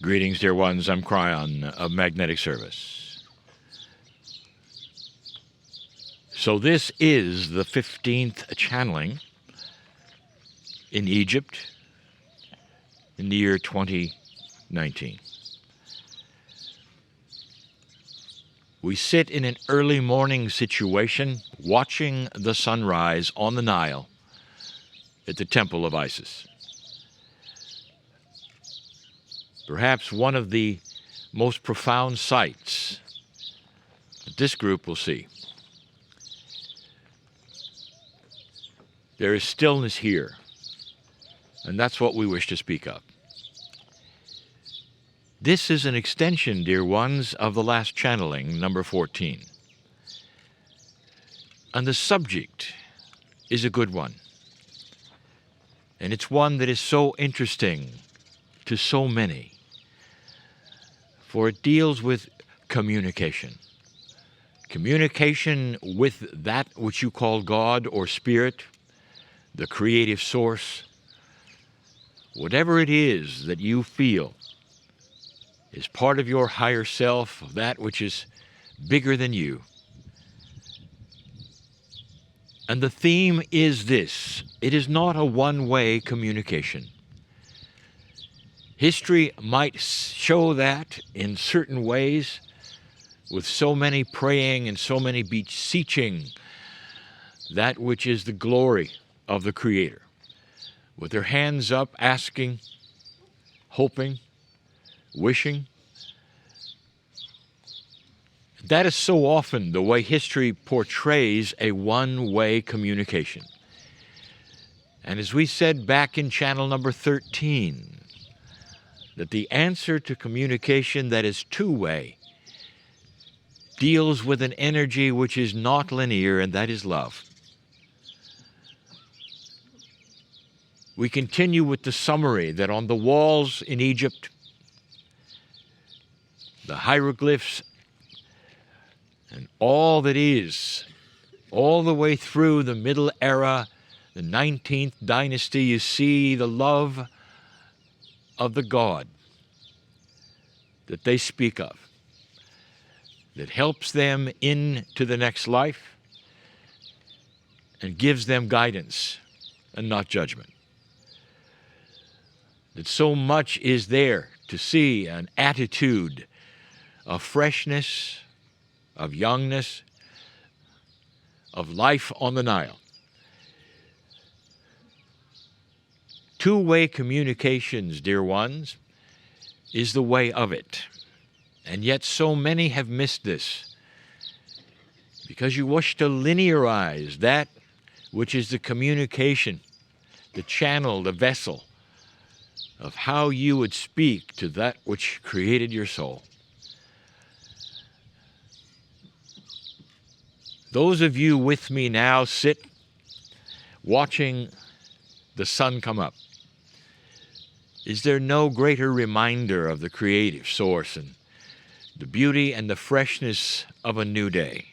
Greetings, dear ones. I'm Kryon of Magnetic Service. So this is the 15th channeling in Egypt in the year 2019. We sit in an early morning situation watching the sunrise on the Nile at the Temple of Isis. Perhaps one of the most profound sights that this group will see. There is stillness here, and that's what we wish to speak of. This is an extension, dear ones, of the last channeling, number 14. And the subject is a good one. And it's one that is so interesting to so many. For it deals with communication. Communication with that which you call God or Spirit, the creative source. Whatever it is that you feel is part of your higher self, that which is bigger than you. And the theme is this: it is not a one-way communication. History might show that in certain ways, with so many praying and so many beseeching that which is the glory of the Creator, with their hands up, asking, hoping, wishing. That is so often the way history portrays a one-way communication. And as we said back in channel number 13, that the answer to communication that is two-way deals with an energy which is not linear, and that is love. We continue with the summary that on the walls in Egypt, the hieroglyphs, and all that is, all the way through the Middle Era, the 19th dynasty, you see the love of the God that they speak of, that helps them into the next life and gives them guidance and not judgment. That so much is there to see, an attitude of freshness, of youngness, of life on the Nile. Two-way communications, dear ones, is the way of it. And yet so many have missed this because you wish to linearize that which is the communication, the channel, the vessel of how you would speak to that which created your soul. Those of you with me now sit watching the sun come up. Is there no greater reminder of the creative source and the beauty and the freshness of a new day?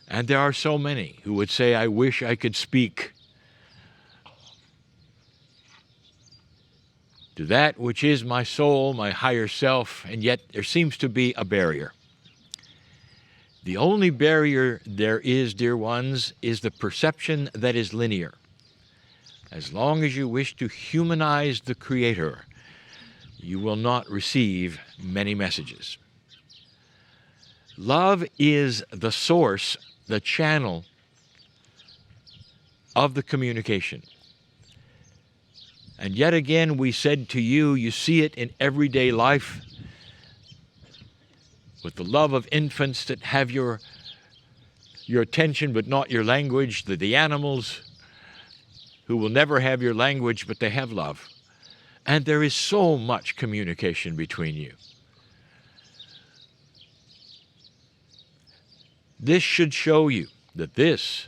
And there are so many who would say, I wish I could speak to that which is my soul, my higher self, and yet there seems to be a barrier. The only barrier there is, dear ones, is the perception that is linear. As long as you wish to humanize the Creator, you will not receive many messages. Love is the source, the channel of the communication. And yet again, we said to you, you see it in everyday life with the love of infants that have your attention but not your language, the animals who will never have your language, but they have love. And there is so much communication between you. This should show you that this,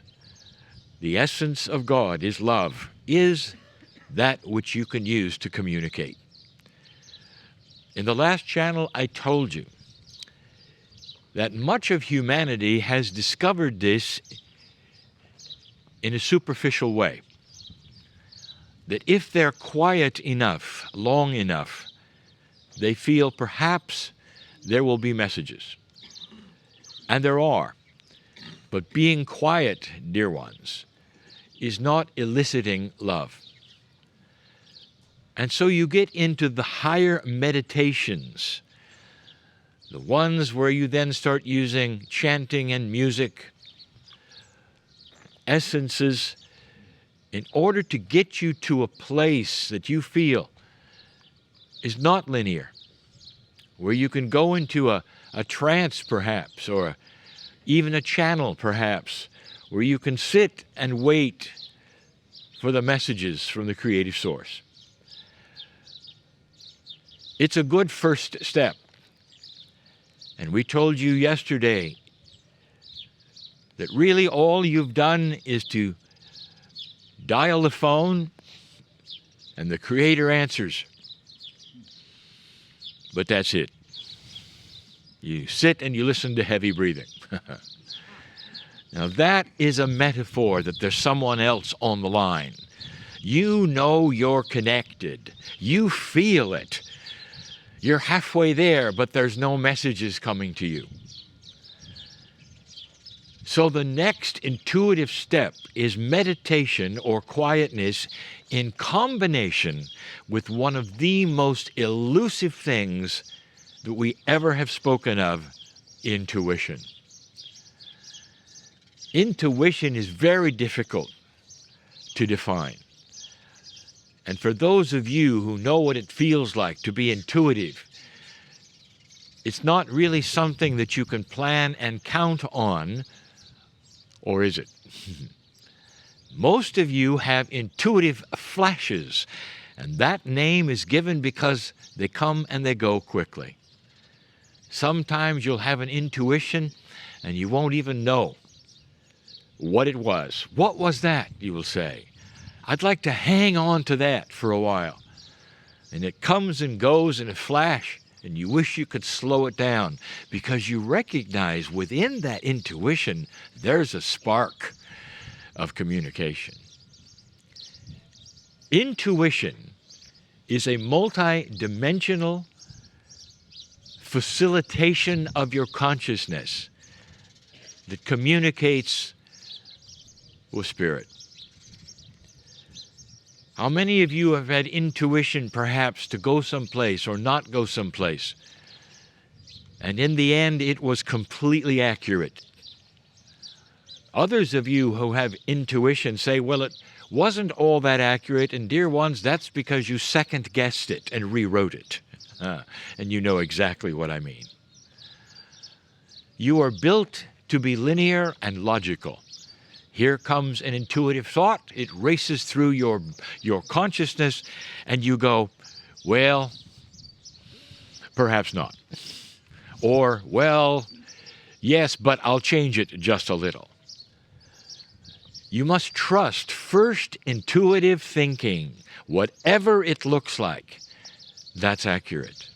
the essence of God, is love, is that which you can use to communicate. In the last channel, I told you that much of humanity has discovered this in a superficial way. That if they're quiet enough, long enough, they feel perhaps there will be messages. And there are. But being quiet, dear ones, is not eliciting love. And so you get into the higher meditations, the ones where you then start using chanting and music, essences, in order to get you to a place that you feel is not linear, where you can go into a trance perhaps, or even a channel perhaps, where you can sit and wait for the messages from the creative source. It's a good first step. And we told you yesterday that really all you've done is to dial the phone and the Creator answers. But that's it. You sit and you listen to heavy breathing. Now that is a metaphor that there's someone else on the line. You know you're connected. You feel it. You're halfway there, but there's no messages coming to you. So the next intuitive step is meditation or quietness in combination with one of the most elusive things that we ever have spoken of, intuition. Intuition is very difficult to define. And for those of you who know what it feels like to be intuitive, it's not really something that you can plan and count on, or is it? Most of you have intuitive flashes, and that name is given because they come and they go quickly. Sometimes you'll have an intuition and you won't even know what it was. What was that, you will say? I'd like to hang on to that for a while. And it comes and goes in a flash, and you wish you could slow it down because you recognize within that intuition there's a spark of communication. Intuition is a multidimensional facilitation of your consciousness that communicates with Spirit. How many of you have had intuition perhaps to go someplace or not go someplace, and in the end it was completely accurate? Others of you who have intuition say, well, it wasn't all that accurate, and dear ones, that's because you second-guessed it and rewrote it. And you know exactly what I mean. You are built to be linear and logical. Here comes an intuitive thought. It races through your consciousness, and you go, well, perhaps not. Or, well, yes, but I'll change it just a little. You must trust first intuitive thinking, whatever it looks like, that's accurate.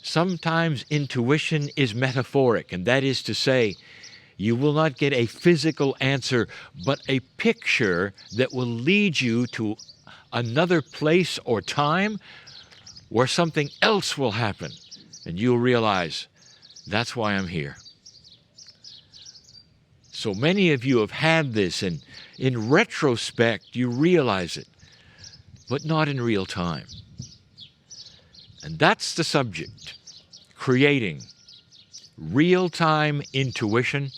Sometimes intuition is metaphoric, and that is to say, you will not get a physical answer, but a picture that will lead you to another place or time where something else will happen, and you'll realize, that's why I'm here. So many of you have had this, and in retrospect, you realize it, but not in real time. And that's the subject, creating real-time intuition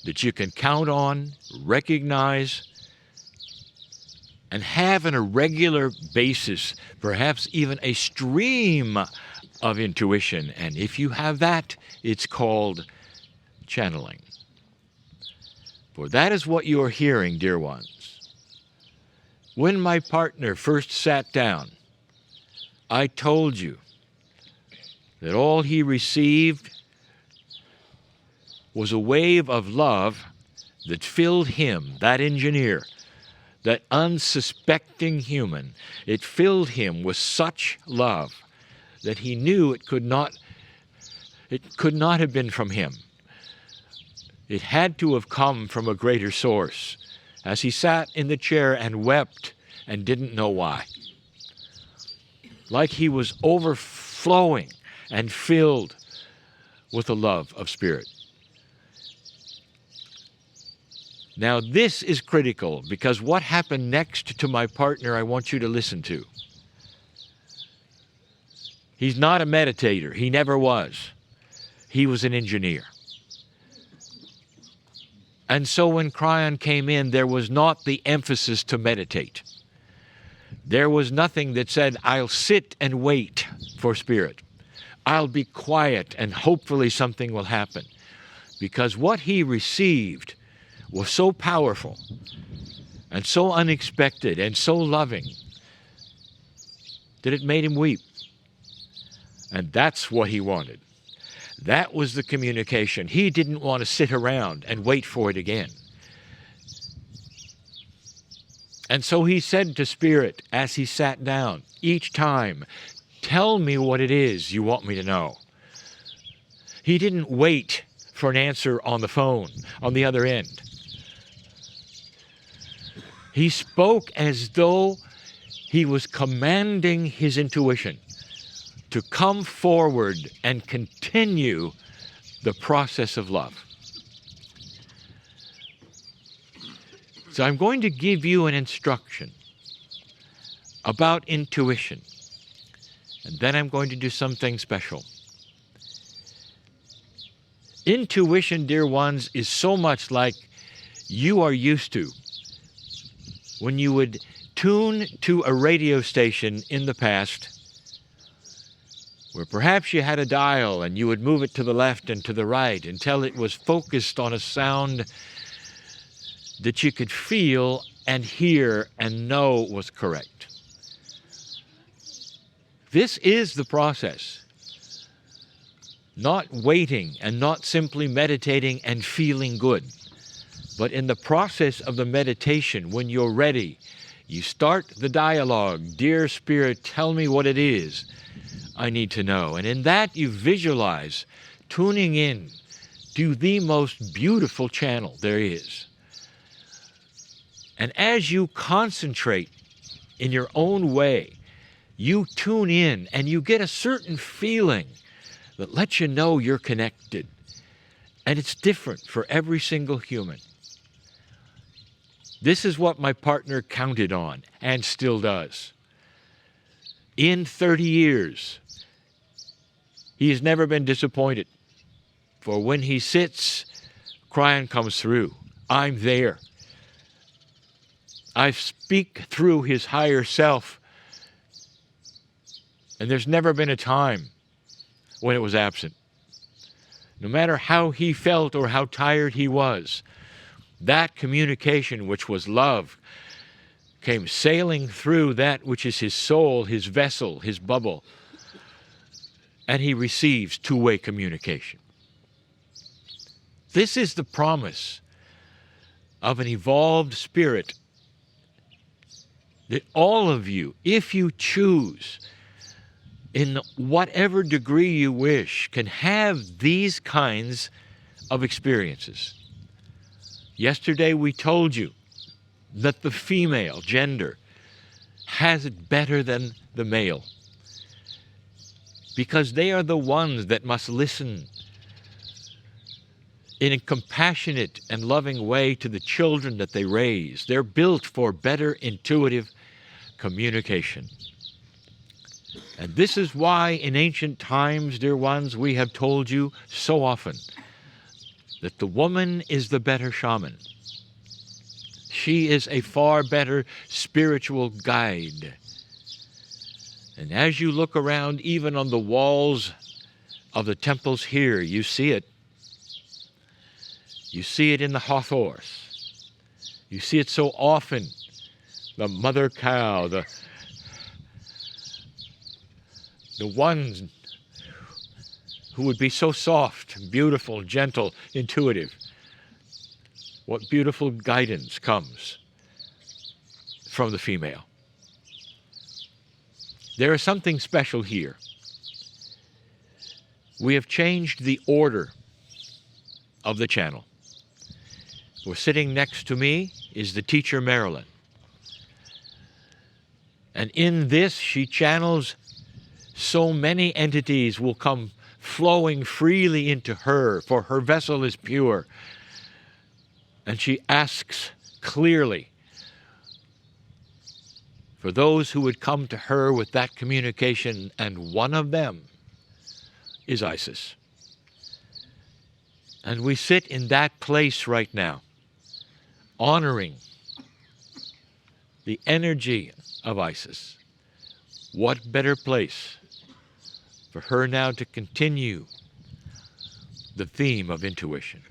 that you can count on, recognize, and have on a regular basis, perhaps even a stream of intuition. And if you have that, it's called channeling. For that is what you are hearing, dear ones. When my partner first sat down, I told you that all he received was a wave of love that filled him, that engineer, that unsuspecting human. It filled him with such love that he knew it could not have been from him. It had to have come from a greater source, as he sat in the chair and wept and didn't know why. like he was overflowing and filled with the love of Spirit. Now this is critical, because what happened next to my partner I want you to listen to. He's not a meditator. He never was. He was an engineer. And so when Kryon came in, there was not the emphasis to meditate. There was nothing that said, I'll sit and wait for Spirit. I'll be quiet and hopefully something will happen. Because what he received was so powerful and so unexpected and so loving that it made him weep. And that's what he wanted. That was the communication. He didn't want to sit around and wait for it again. And so he said to Spirit as he sat down each time, tell me what it is you want me to know. He didn't wait for an answer on the phone, on the other end. He spoke as though he was commanding his intuition to come forward and continue the process of love. So I'm going to give you an instruction about intuition, and then I'm going to do something special. Intuition, dear ones, is so much like you are used to when you would tune to a radio station in the past, where perhaps you had a dial and you would move it to the left and to the right until it was focused on a sound that you could feel and hear and know was correct. This is the process. Not waiting and not simply meditating and feeling good, but in the process of the meditation, when you're ready, you start the dialogue. Dear Spirit, tell me what it is I need to know. And in that you visualize tuning in to the most beautiful channel there is. And as you concentrate in your own way, you tune in and you get a certain feeling that lets you know you're connected. And it's different for every single human. This is what my partner counted on and still does. In 30 years, he has never been disappointed. For when he sits, Kryon comes through. I'm there. I speak through his higher self. And there's never been a time when it was absent. No matter how he felt or how tired he was, that communication, which was love, came sailing through that which is his soul, his vessel, his bubble, and he receives two-way communication. This is the promise of an evolved spirit, that all of you, if you choose, in whatever degree you wish, can have these kinds of experiences. Yesterday we told you that the female gender has it better than the male, because they are the ones that must listen in a compassionate and loving way to the children that they raise. They're built for better intuitive communication. And this is why in ancient times, dear ones, we have told you so often that the woman is the better shaman. She is a far better spiritual guide. And as you look around, even on the walls of the temples here, you see it. You see it in the hawthorse. You see it so often. The mother cow, the ones who would be so soft, beautiful, gentle, intuitive. What beautiful guidance comes from the female. There is something special here. We have changed the order of the channel. We're sitting next to me is the teacher Marilyn. And in this, she channels so many entities will come flowing freely into her, for her vessel is pure. And she asks clearly for those who would come to her with that communication, and one of them is Isis. And we sit in that place right now, honoring the energy of Isis. What better place for her now to continue the theme of intuition?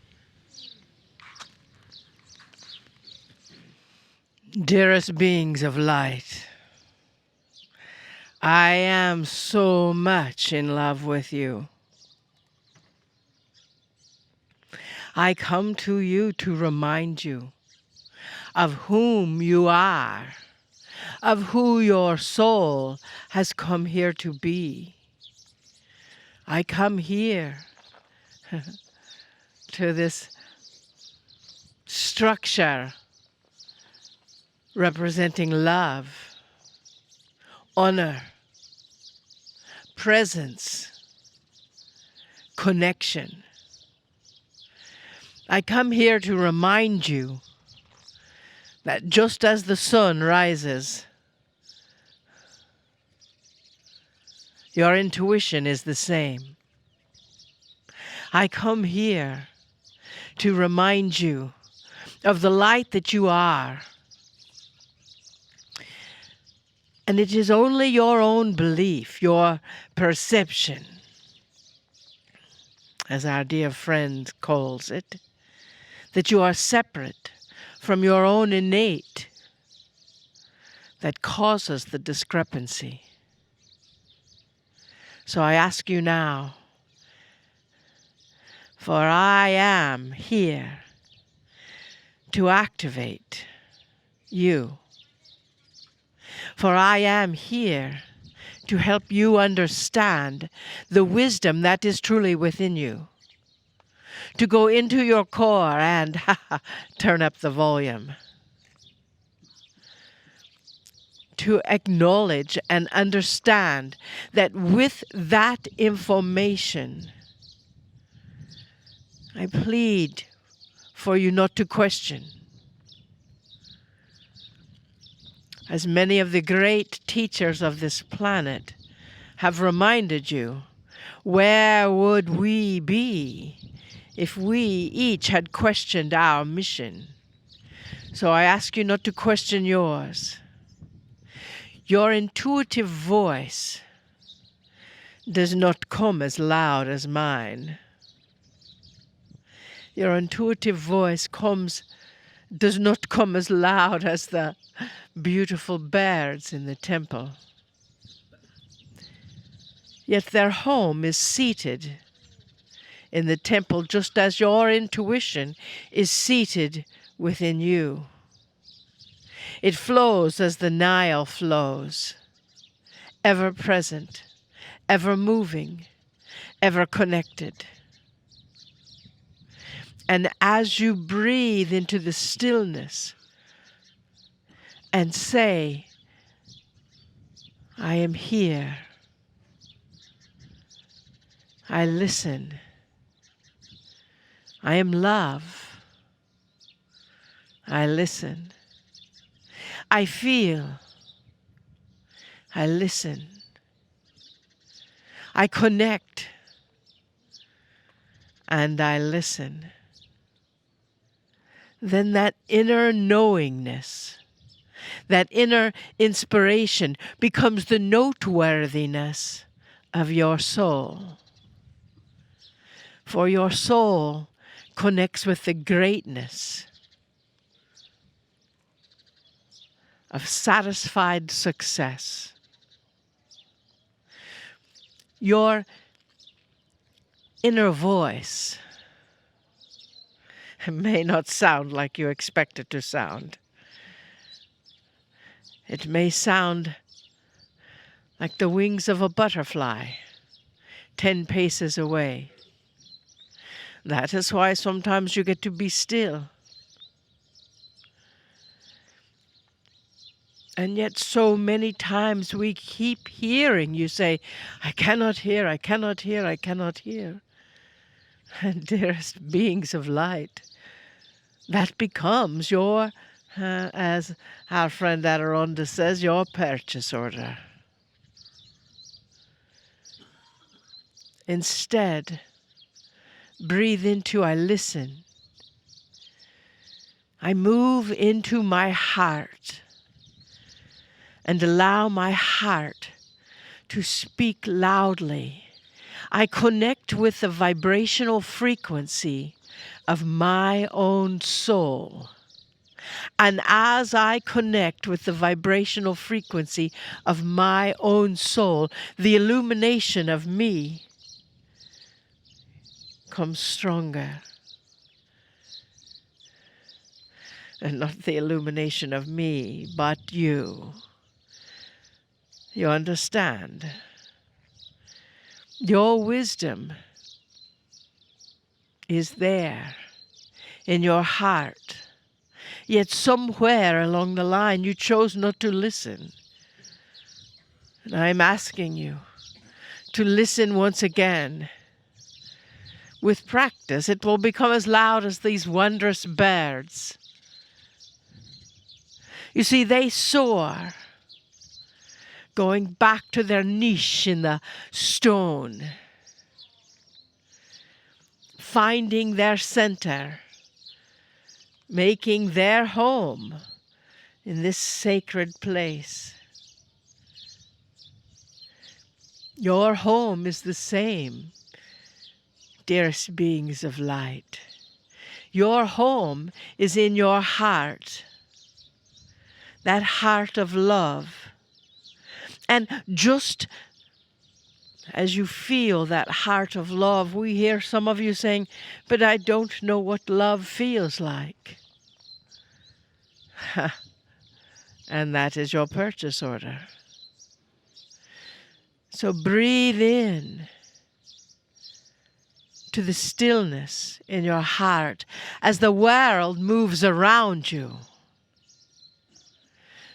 Dearest beings of light, I am so much in love with you. I come to you to remind you of whom you are, of who your soul has come here to be. I come here to this structure representing love, honor, presence, connection. I come here to remind you that just as the sun rises, your intuition is the same. I come here to remind you of the light that you are. And it is only your own belief, your perception, as our dear friend calls it, that you are separate from your own innate, that causes the discrepancy. So I ask you now, for I am here to activate you. For I am here to help you understand the wisdom that is truly within you. To go into your core and turn up the volume. To acknowledge and understand that with that information, I plead for you not to question. As many of the great teachers of this planet have reminded you, where would we be if we each had questioned our mission? So I ask you not to question yours. Your intuitive voice does not come as loud as mine. Your intuitive voice does not come as loud as the beautiful birds in the temple. Yet their home is seated in the temple, just as your intuition is seated within you. It flows as the Nile flows, ever present, ever moving, ever connected. And as you breathe into the stillness and say, I am here, I listen, I am love, I listen, I feel, I listen, I connect, and I listen. Then that inner knowingness, that inner inspiration becomes the noteworthiness of your soul. For your soul connects with the greatness of satisfied success. Your inner voice may not sound like you expect it to sound. It may sound like the wings of a butterfly 10 paces away. That is why sometimes you get to be still And yet so many times we keep hearing you say, I cannot hear, I cannot hear, I cannot hear. And dearest beings of light, that becomes your, as our friend Adirondha says, your purchase order. Instead, breathe into, I listen. I move into my heart and allow my heart to speak loudly. I connect with the vibrational frequency of my own soul. And as I connect with the vibrational frequency of my own soul, the illumination of me comes stronger. And not the illumination of me, but you. You understand? Your wisdom is there in your heart. Yet somewhere along the line you chose not to listen. And I'm asking you to listen once again. With practice, it will become as loud as these wondrous birds. You see, they soar, going back to their niche in the stone, finding their center, making their home in this sacred place. Your home is the same, dearest beings of light. Your home is in your heart, that heart of love. And just as you feel that heart of love, we hear some of you saying, but I don't know what love feels like. And that is your purchase order. So breathe in to the stillness in your heart as the world moves around you,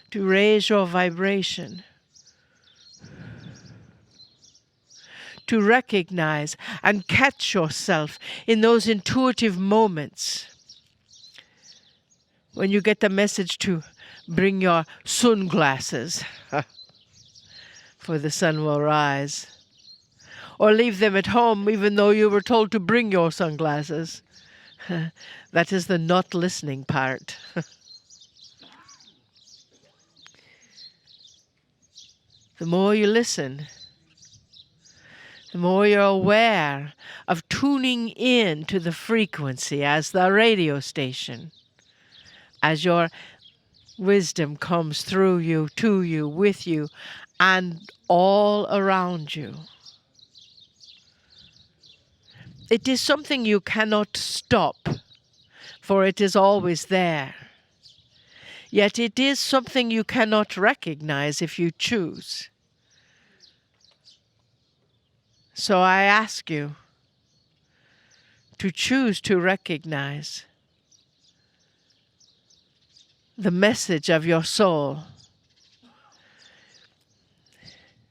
to raise your vibration, to recognize and catch yourself in those intuitive moments when you get the message to bring your sunglasses for the sun will rise, or leave them at home even though you were told to bring your sunglasses. That is the not listening part. The more you listen, the more you're aware of tuning in to the frequency as the radio station, as your wisdom comes through you, to you, with you, and all around you. It is something you cannot stop, for it is always there. Yet it is something you cannot recognize if you choose. So I ask you to choose to recognize the message of your soul.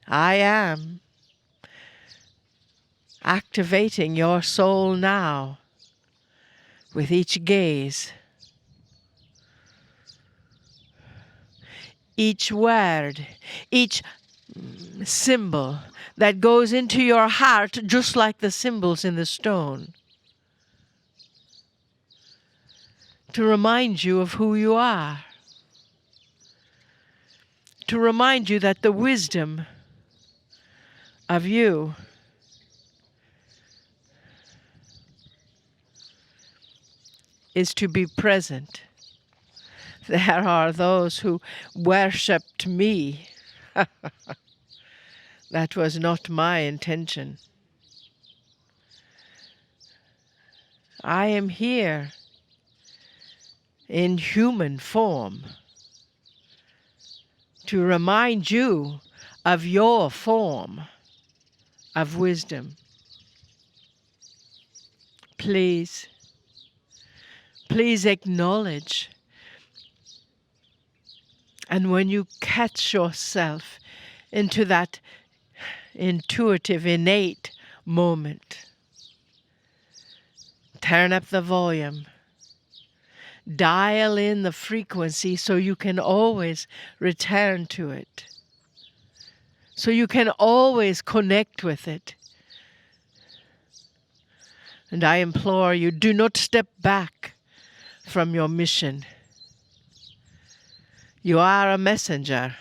I am activating your soul now with each gaze, each word, each symbol that goes into your heart, just like the symbols in the stone, to remind you of who you are, to remind you that the wisdom of you is to be present. There are those who worshipped me. That was not my intention. I am here in human form to remind you of your form of wisdom. Please acknowledge And when you catch yourself into that intuitive, innate moment, turn up the volume. Dial in the frequency so you can always return to it. So you can always connect with it. And I implore you, do not step back from your mission. You are a messenger.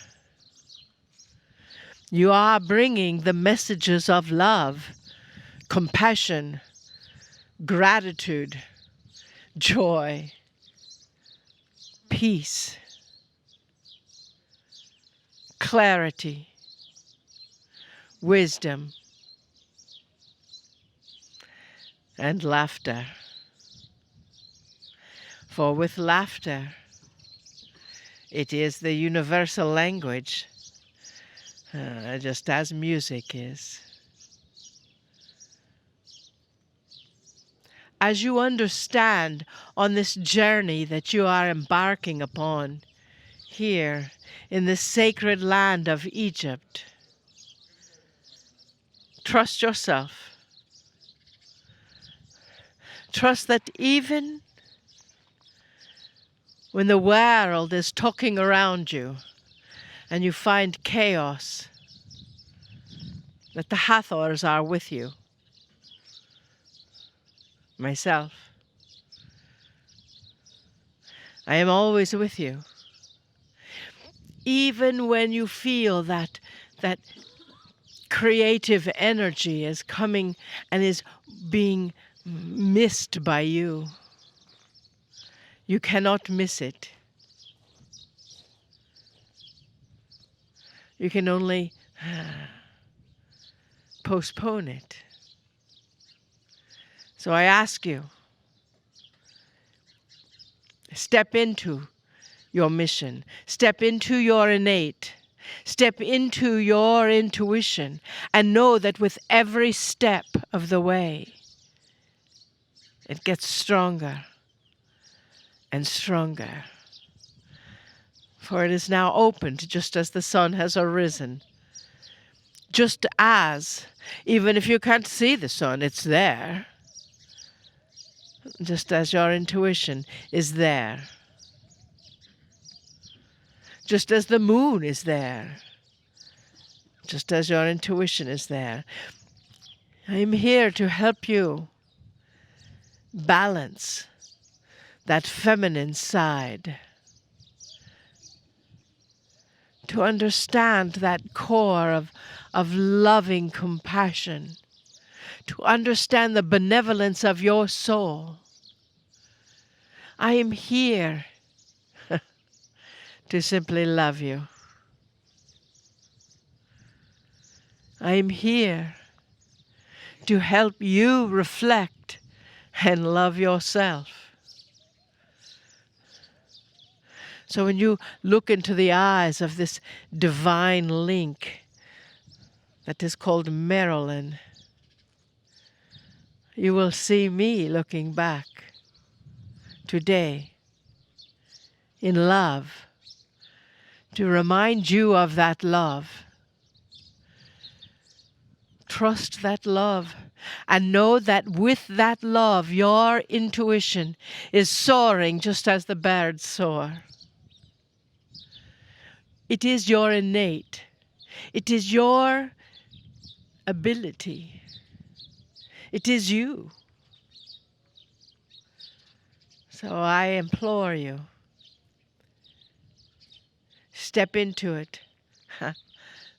You are bringing the messages of love, compassion, gratitude, joy, peace, clarity, wisdom, and laughter. For with laughter, it is the universal language, just as music is. As you understand on this journey that you are embarking upon here in the sacred land of Egypt, trust yourself. Trust that even when the world is talking around you and you find chaos, that the Hathors are with you. Myself, I am always with you. Even when you feel that creative energy is coming and is being missed by you, you cannot miss it. You can only postpone it. So I ask you, step into your mission. Step into your innate. Step into your intuition and know that with every step of the way, it gets stronger and stronger. For it is now opened just as the sun has arisen. Just as, even if you can't see the sun, it's there. Just as your intuition is there. Just as the moon is there. Just as your intuition is there. I am here to help you balance that feminine side. To understand that core of loving compassion. To understand the benevolence of your soul. I am here to simply love you. I am here to help you reflect and love yourself. So when you look into the eyes of this divine link that is called Marilyn, you will see me looking back today in love to remind you of that love. Trust that love and know that with that love, your intuition is soaring just as the birds soar. It is your innate. It is your ability. It is you. So I implore you, step into it.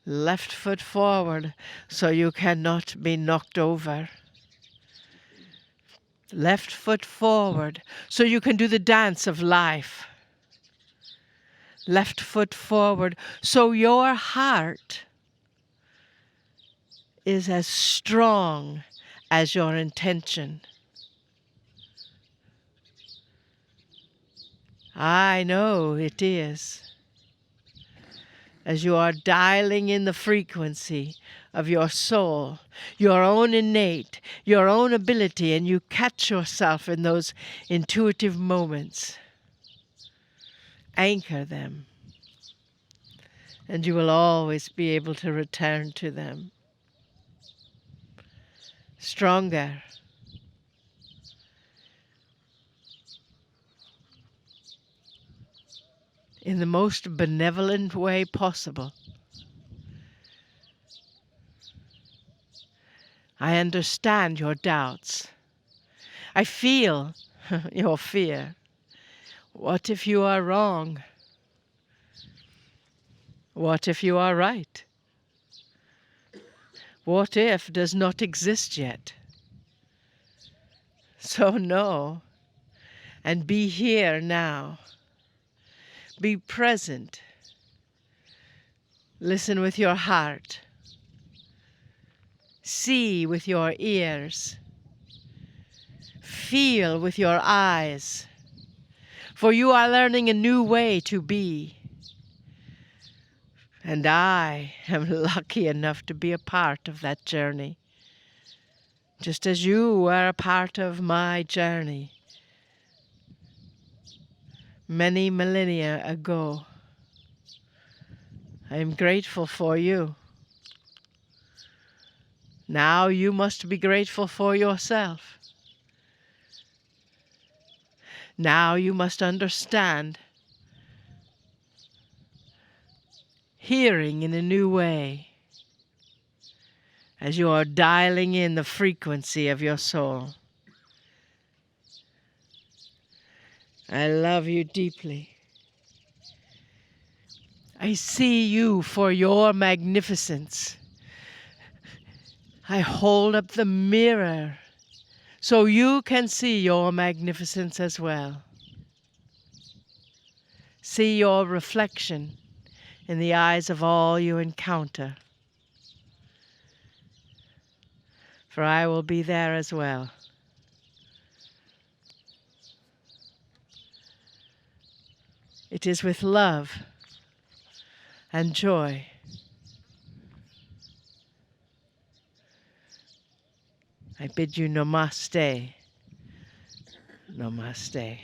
Left foot forward so you cannot be knocked over. Left foot forward so you can do the dance of life. Left foot forward so your heart is as strong as your intention. I know it is. As you are dialing in the frequency of your soul, your own innate, your own ability, and you catch yourself in those intuitive moments. Anchor them. and you will always be able to return to them. Stronger, in the most benevolent way possible. I understand your doubts. I feel your fear. What if you are wrong? What if you are right? What if does not exist yet? So know and be here now. Be present. Listen with your heart. See with your ears. Feel with your eyes. For you are learning a new way to be. And I am lucky enough to be a part of that journey, just as you are a part of my journey many millennia ago. I am grateful for you. Now you must be grateful for yourself. Now you must understand hearing in a new way as you are dialing in the frequency of your soul. I love you deeply. I see you for your magnificence. I hold up the mirror so you can see your magnificence as well. See your reflection in the eyes of all you encounter. For I will be there as well. It is with love and joy. I bid you namaste. Namaste.